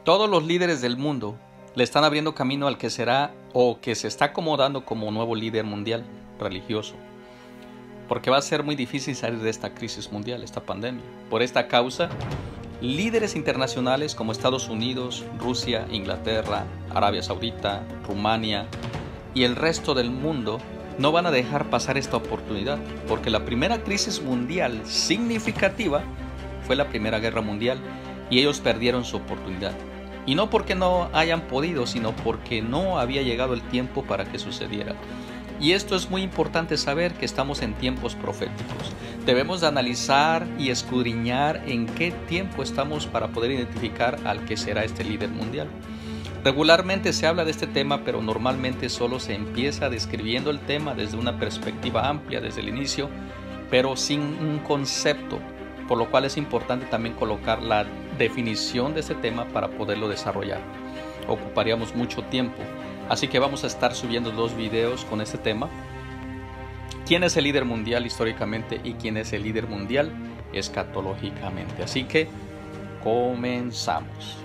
Todos los líderes del mundo le están abriendo camino al que será o que se está acomodando como nuevo líder mundial religioso, porque va a ser muy difícil salir de esta crisis mundial, esta pandemia. Por esta causa, líderes internacionales como Estados Unidos, Rusia, Inglaterra, Arabia Saudita, Rumania y el resto del mundo no van a dejar pasar esta oportunidad, porque la primera crisis mundial significativa fue la Primera Guerra Mundial y ellos perdieron su oportunidad. Y no porque no hayan podido, sino porque no había llegado el tiempo para que sucediera. Y esto es muy importante saber, que estamos en tiempos proféticos. Debemos de analizar y escudriñar en qué tiempo estamos para poder identificar al que será este líder mundial. Regularmente se habla de este tema, pero normalmente solo se empieza describiendo el tema desde una perspectiva amplia, desde el inicio, pero sin un concepto, por lo cual es importante también colocar la definición de este tema para poderlo desarrollar. Ocuparíamos mucho tiempo, así que vamos a estar subiendo 2 videos con este tema. ¿Quién es el líder mundial históricamente y quién es el líder mundial escatológicamente? Así que comenzamos.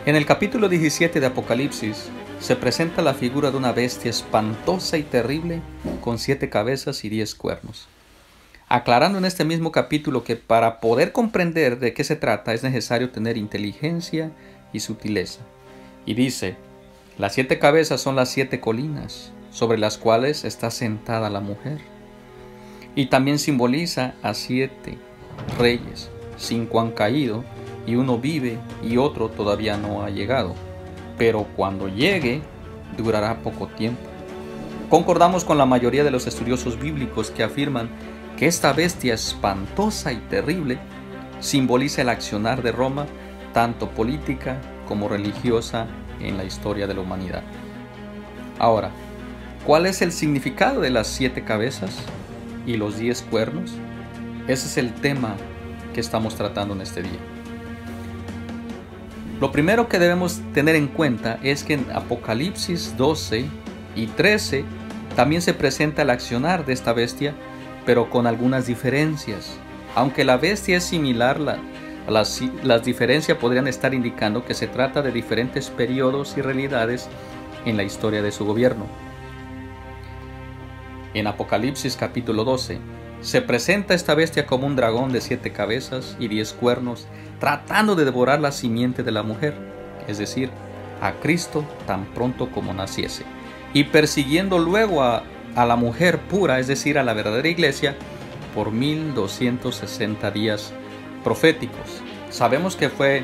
En el capítulo 17 de Apocalipsis se presenta la figura de una bestia espantosa y terrible con 7 cabezas y 10 cuernos. Aclarando en este mismo capítulo que para poder comprender de qué se trata es necesario tener inteligencia y sutileza. Y dice, las 7 cabezas son las 7 colinas sobre las cuales está sentada la mujer. Y también simboliza a 7 reyes, 5 han caído y uno vive y otro todavía no ha llegado, pero cuando llegue durará poco tiempo. Concordamos con la mayoría de los estudiosos bíblicos que afirman que esta bestia espantosa y terrible simboliza el accionar de Roma, tanto política como religiosa, en la historia de la humanidad. Ahora, ¿cuál es el significado de las 7 cabezas y los 10 cuernos? Ese es el tema que estamos tratando en este día. Lo primero que debemos tener en cuenta es que en Apocalipsis 12 y 13 también se presenta el accionar de esta bestia, pero con algunas diferencias. Aunque la bestia es similar, las diferencias podrían estar indicando que se trata de diferentes periodos y realidades en la historia de su gobierno. En Apocalipsis capítulo 12 se presenta esta bestia como un dragón de 7 cabezas y 10 cuernos, tratando de devorar la simiente de la mujer, es decir, a Cristo tan pronto como naciese, y persiguiendo luego a la mujer pura, es decir, a la verdadera iglesia, por 1260 días proféticos. Sabemos que fue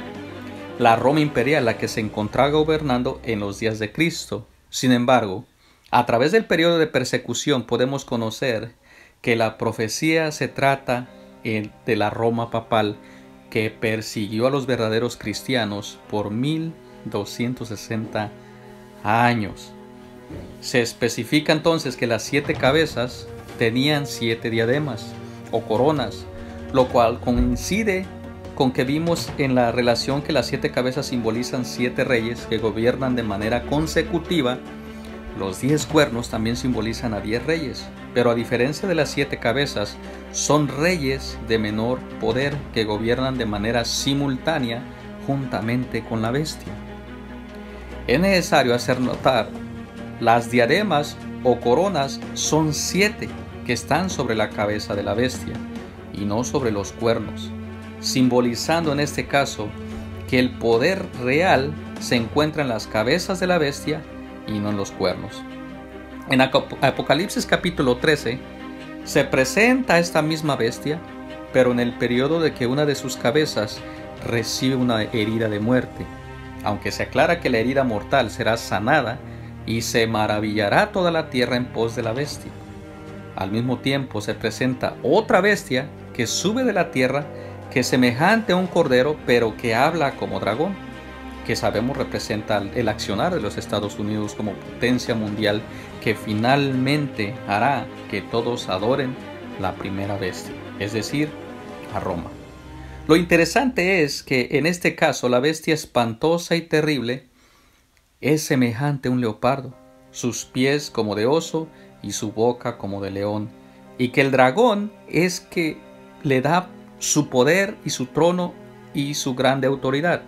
la Roma imperial la que se encontraba gobernando en los días de Cristo. Sin embargo, a través del periodo de persecución podemos conocer que la profecía se trata de la Roma papal, que persiguió a los verdaderos cristianos por 1260 años. Se especifica entonces que las 7 cabezas tenían 7 diademas o coronas, lo cual coincide con que vimos en la relación que las 7 cabezas simbolizan 7 reyes que gobiernan de manera consecutiva. Los 10 cuernos también simbolizan a 10 reyes, pero a diferencia de las 7 cabezas, son reyes de menor poder que gobiernan de manera simultánea juntamente con la bestia. Es necesario hacer notar, las diademas o coronas son 7 que están sobre la cabeza de la bestia y no sobre los cuernos, simbolizando en este caso que el poder real se encuentra en las cabezas de la bestia y no en los cuernos. En Apocalipsis capítulo 13 se presenta esta misma bestia, pero en el periodo de que una de sus cabezas recibe una herida de muerte, aunque se aclara que la herida mortal será sanada y se maravillará toda la tierra en pos de la bestia. Al mismo tiempo se presenta otra bestia que sube de la tierra, que es semejante a un cordero, pero que habla como dragón, que sabemos representa el accionar de los Estados Unidos como potencia mundial, que finalmente hará que todos adoren la primera bestia, es decir, a Roma. Lo interesante es que en este caso la bestia espantosa y terrible es semejante a un leopardo, sus pies como de oso y su boca como de león, y que el dragón es que le da su poder y su trono y su grande autoridad,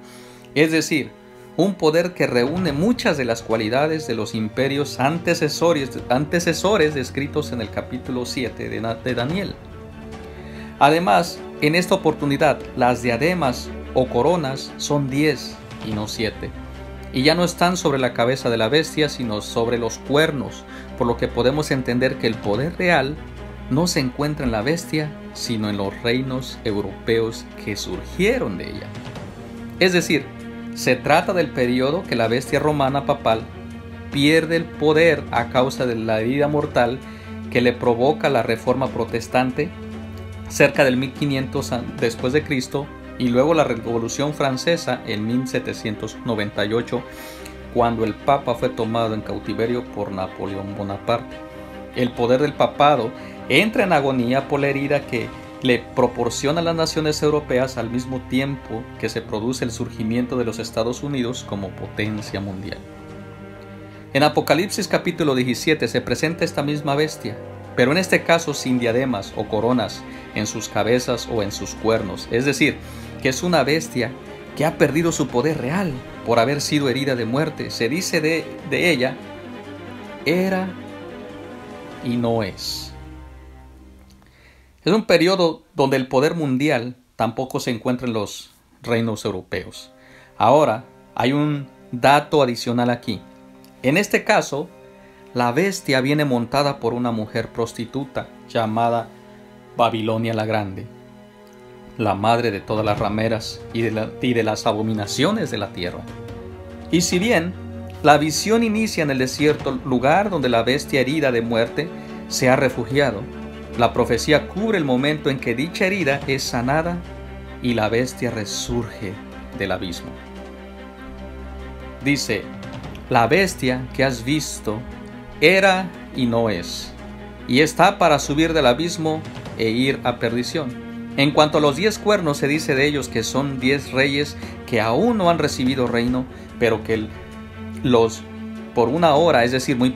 es decir, un poder que reúne muchas de las cualidades de los imperios antecesores descritos en el capítulo 7 de Daniel. Además, en esta oportunidad, las diademas o coronas son 10 y no 7, y ya no están sobre la cabeza de la bestia, sino sobre los cuernos, por lo que podemos entender que el poder real no se encuentra en la bestia, sino en los reinos europeos que surgieron de ella. Es decir, se trata del periodo que la bestia romana papal pierde el poder a causa de la herida mortal que le provoca la Reforma Protestante cerca del 1500 después de Cristo, y luego la Revolución Francesa en 1798, cuando el Papa fue tomado en cautiverio por Napoleón Bonaparte. El poder del papado entra en agonía por la herida que le proporciona a las naciones europeas al mismo tiempo que se produce el surgimiento de los Estados Unidos como potencia mundial. En Apocalipsis capítulo 17 se presenta esta misma bestia, pero en este caso sin diademas o coronas en sus cabezas o en sus cuernos, es decir, que es una bestia que ha perdido su poder real por haber sido herida de muerte. Se dice de ella, era y no es. Es un periodo donde el poder mundial tampoco se encuentra en los reinos europeos. Ahora, hay un dato adicional aquí. En este caso, la bestia viene montada por una mujer prostituta llamada Babilonia la Grande, la madre de todas las rameras y de las abominaciones de la tierra. Y si bien la visión inicia en el desierto, lugar donde la bestia herida de muerte se ha refugiado, la profecía cubre el momento en que dicha herida es sanada y la bestia resurge del abismo. Dice, la bestia que has visto era y no es, y está para subir del abismo e ir a perdición. En cuanto a los 10 cuernos, se dice de ellos que son 10 reyes que aún no han recibido reino, pero que los por una hora, es decir, muy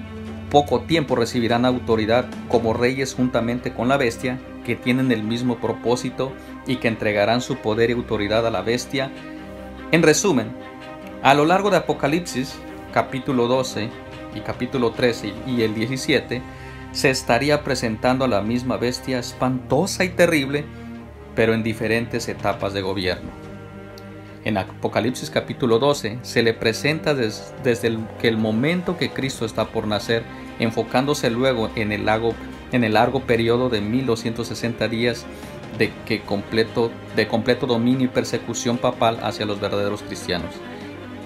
poco tiempo, recibirán autoridad como reyes juntamente con la bestia, que tienen el mismo propósito y que entregarán su poder y autoridad a la bestia. En resumen, a lo largo de Apocalipsis, capítulo 12 y capítulo 13 y el 17, se estaría presentando a la misma bestia espantosa y terrible, pero en diferentes etapas de gobierno. En Apocalipsis capítulo 12 se le presenta desde el momento que Cristo está por nacer, enfocándose luego en el largo periodo de 1260 días de completo dominio y persecución papal hacia los verdaderos cristianos.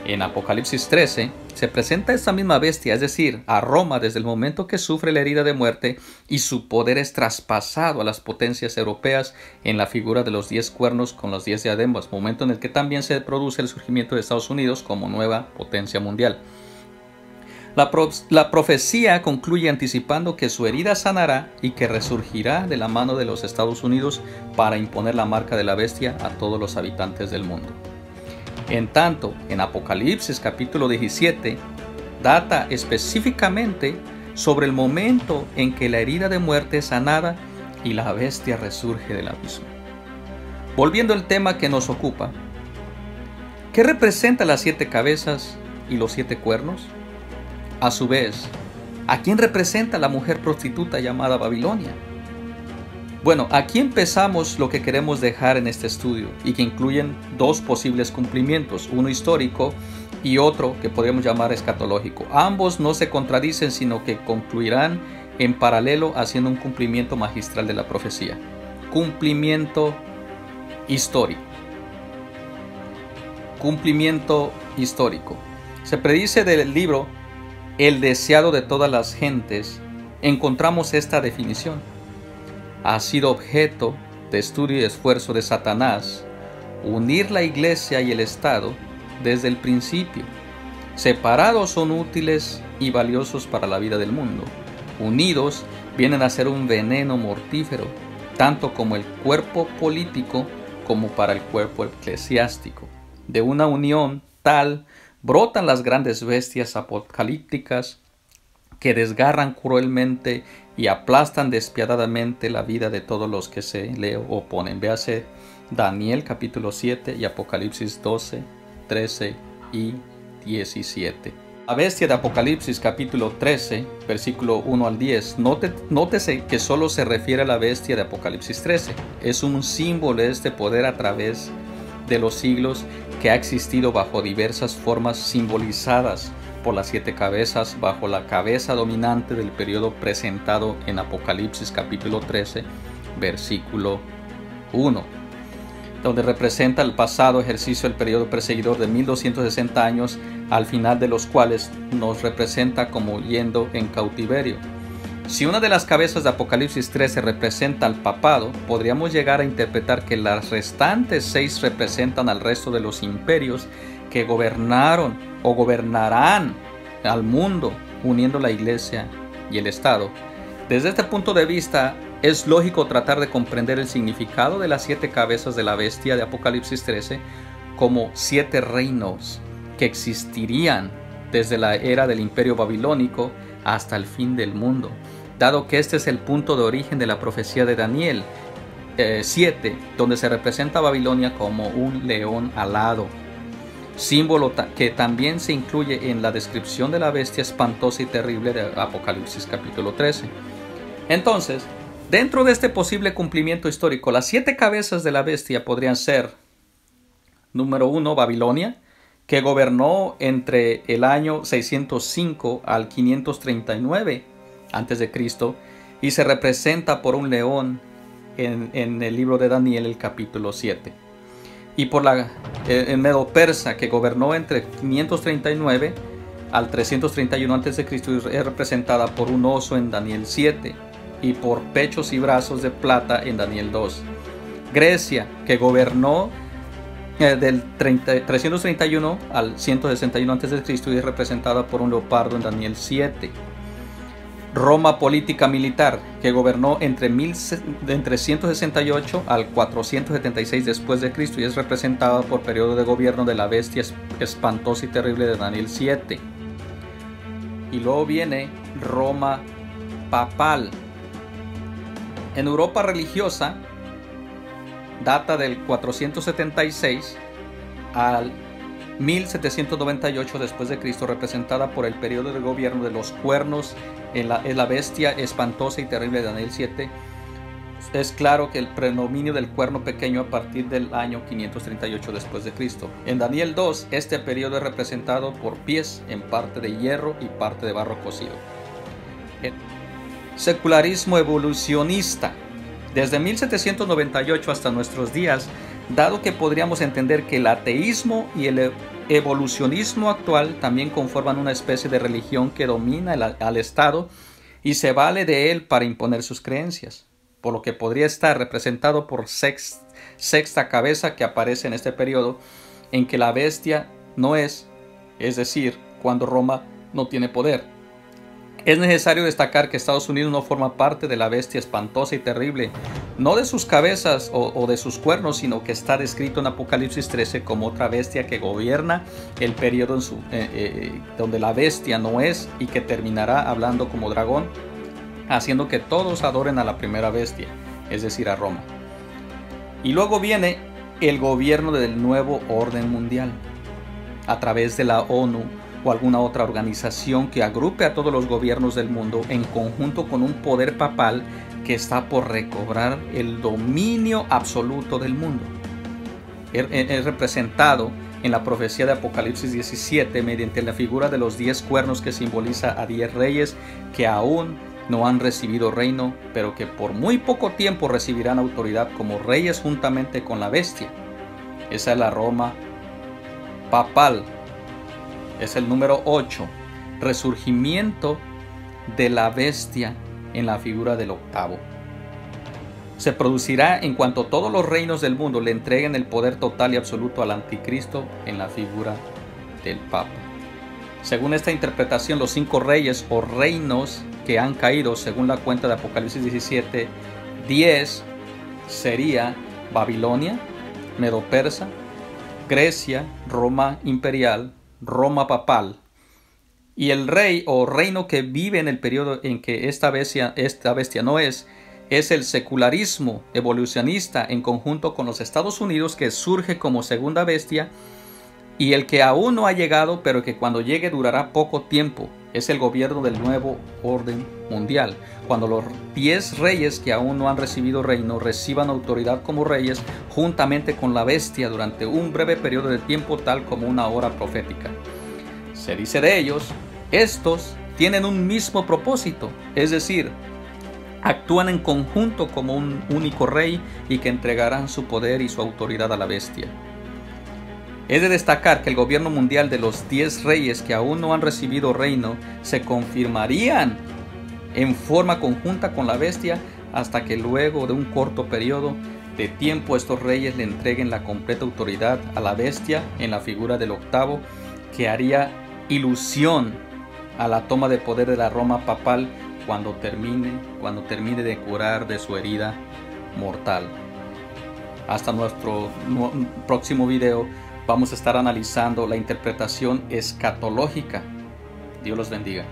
En Apocalipsis 13 se presenta esta misma bestia, es decir, a Roma, desde el momento que sufre la herida de muerte y su poder es traspasado a las potencias europeas en la figura de los 10 cuernos con los 10 diademas, momento en el que también se produce el surgimiento de Estados Unidos como nueva potencia mundial. La profecía concluye anticipando que su herida sanará y que resurgirá de la mano de los Estados Unidos para imponer la marca de la bestia a todos los habitantes del mundo. En tanto, en Apocalipsis capítulo 17, data específicamente sobre el momento en que la herida de muerte es sanada y la bestia resurge del abismo. Volviendo al tema que nos ocupa, ¿qué representa las 7 cabezas y los 7 cuernos? A su vez, ¿a quién representa la mujer prostituta llamada Babilonia? Bueno, aquí empezamos lo que queremos dejar en este estudio y que incluyen 2 posibles cumplimientos, uno histórico y otro que podríamos llamar escatológico. Ambos no se contradicen, sino que concluirán en paralelo haciendo un cumplimiento magistral de la profecía. Cumplimiento histórico. Cumplimiento histórico. Se predice del libro El deseado de todas las gentes, encontramos esta definición. Ha sido objeto de estudio y esfuerzo de Satanás unir la Iglesia y el Estado desde el principio. Separados son útiles y valiosos para la vida del mundo. Unidos vienen a ser un veneno mortífero, tanto como el cuerpo político como para el cuerpo eclesiástico. De una unión tal brotan las grandes bestias apocalípticas que desgarran cruelmente y aplastan despiadadamente la vida de todos los que se le oponen. Véase Daniel capítulo 7 y Apocalipsis 12, 13 y 17. La bestia de Apocalipsis capítulo 13, versículo 1 al 10. Nótese que solo se refiere a la bestia de Apocalipsis 13. Es un símbolo de este poder a través de los siglos que ha existido bajo diversas formas simbolizadas por las 7 cabezas bajo la cabeza dominante del periodo presentado en Apocalipsis capítulo 13, versículo 1, donde representa el pasado ejercicio del periodo perseguidor de 1260 años, al final de los cuales nos representa como yendo en cautiverio. Si una de las cabezas de Apocalipsis 13 representa al papado, podríamos llegar a interpretar que las restantes 6 representan al resto de los imperios que gobernaron o gobernarán al mundo, uniendo la iglesia y el Estado. Desde este punto de vista, es lógico tratar de comprender el significado de las 7 cabezas de la bestia de Apocalipsis 13 como 7 reinos que existirían desde la era del imperio babilónico hasta el fin del mundo, dado que este es el punto de origen de la profecía de Daniel 7, donde se representa a Babilonia como un león alado, símbolo que también se incluye en la descripción de la bestia espantosa y terrible de Apocalipsis capítulo 13. Entonces, dentro de este posible cumplimiento histórico, las 7 cabezas de la bestia podrían ser: número 1, Babilonia, que gobernó entre el año 605 al 539 a.C. y se representa por un león en el libro de Daniel, el capítulo 7. Y por el Medo Persa, que gobernó entre 539 al 331 a.C. y es representada por un oso en Daniel 7 y por pechos y brazos de plata en Daniel 2. Grecia, que gobernó del 331 al 161 a.C. y es representada por un leopardo en Daniel 7. Roma política militar, que gobernó entre 168 al 476 después de Cristo y es representada por periodo de gobierno de la bestia espantosa y terrible de Daniel 7. Y luego viene Roma papal. En Europa religiosa, data del 476 al 1798 después de Cristo, representada por el periodo de gobierno de los cuernos en la bestia espantosa y terrible de Daniel 7. Es claro que el predominio del cuerno pequeño a partir del año 538 después de Cristo. En Daniel 2, este periodo es representado por pies en parte de hierro y parte de barro cocido. El secularismo evolucionista. Desde 1798 hasta nuestros días, dado que podríamos entender que el ateísmo y el evolucionismo actual también conforman una especie de religión que domina al Estado y se vale de él para imponer sus creencias, por lo que podría estar representado por sexta cabeza que aparece en este periodo en que la bestia no es decir, cuando Roma no tiene poder. Es necesario destacar que Estados Unidos no forma parte de la bestia espantosa y terrible, no de sus cabezas o de sus cuernos, sino que está descrito en Apocalipsis 13 como otra bestia que gobierna el periodo donde la bestia no es y que terminará hablando como dragón, haciendo que todos adoren a la primera bestia, es decir, a Roma. Y luego viene el gobierno del nuevo orden mundial, a través de la ONU, o alguna otra organización que agrupe a todos los gobiernos del mundo en conjunto con un poder papal que está por recobrar el dominio absoluto del mundo. Es representado en la profecía de Apocalipsis 17 mediante la figura de los 10 cuernos que simboliza a 10 reyes que aún no han recibido reino, pero que por muy poco tiempo recibirán autoridad como reyes juntamente con la bestia. Esa es la Roma papal. Es el número 8, resurgimiento de la bestia en la figura del octavo. Se producirá en cuanto todos los reinos del mundo le entreguen el poder total y absoluto al anticristo en la figura del Papa. Según esta interpretación, los 5 reyes o reinos que han caído, según la cuenta de Apocalipsis 17, 10 sería Babilonia, Medo Persa, Grecia, Roma imperial, Roma papal. Y el rey o reino que vive en el periodo en que esta bestia no es el secularismo evolucionista en conjunto con los Estados Unidos, que surge como segunda bestia, y el que aún no ha llegado, pero que cuando llegue durará poco tiempo, es el gobierno del nuevo orden mundial, cuando los 10 reyes que aún no han recibido reino reciban autoridad como reyes juntamente con la bestia durante un breve periodo de tiempo, tal como una hora profética. Se dice de ellos, estos tienen un mismo propósito, es decir, actúan en conjunto como un único rey y que entregarán su poder y su autoridad a la bestia. Es de destacar que el gobierno mundial de los 10 reyes que aún no han recibido reino se confirmarían en forma conjunta con la bestia hasta que luego de un corto periodo de tiempo estos reyes le entreguen la completa autoridad a la bestia en la figura del octavo, que haría ilusión a la toma de poder de la Roma papal cuando termine de curar de su herida mortal. Hasta nuestro próximo video vamos a estar analizando la interpretación escatológica. Dios los bendiga.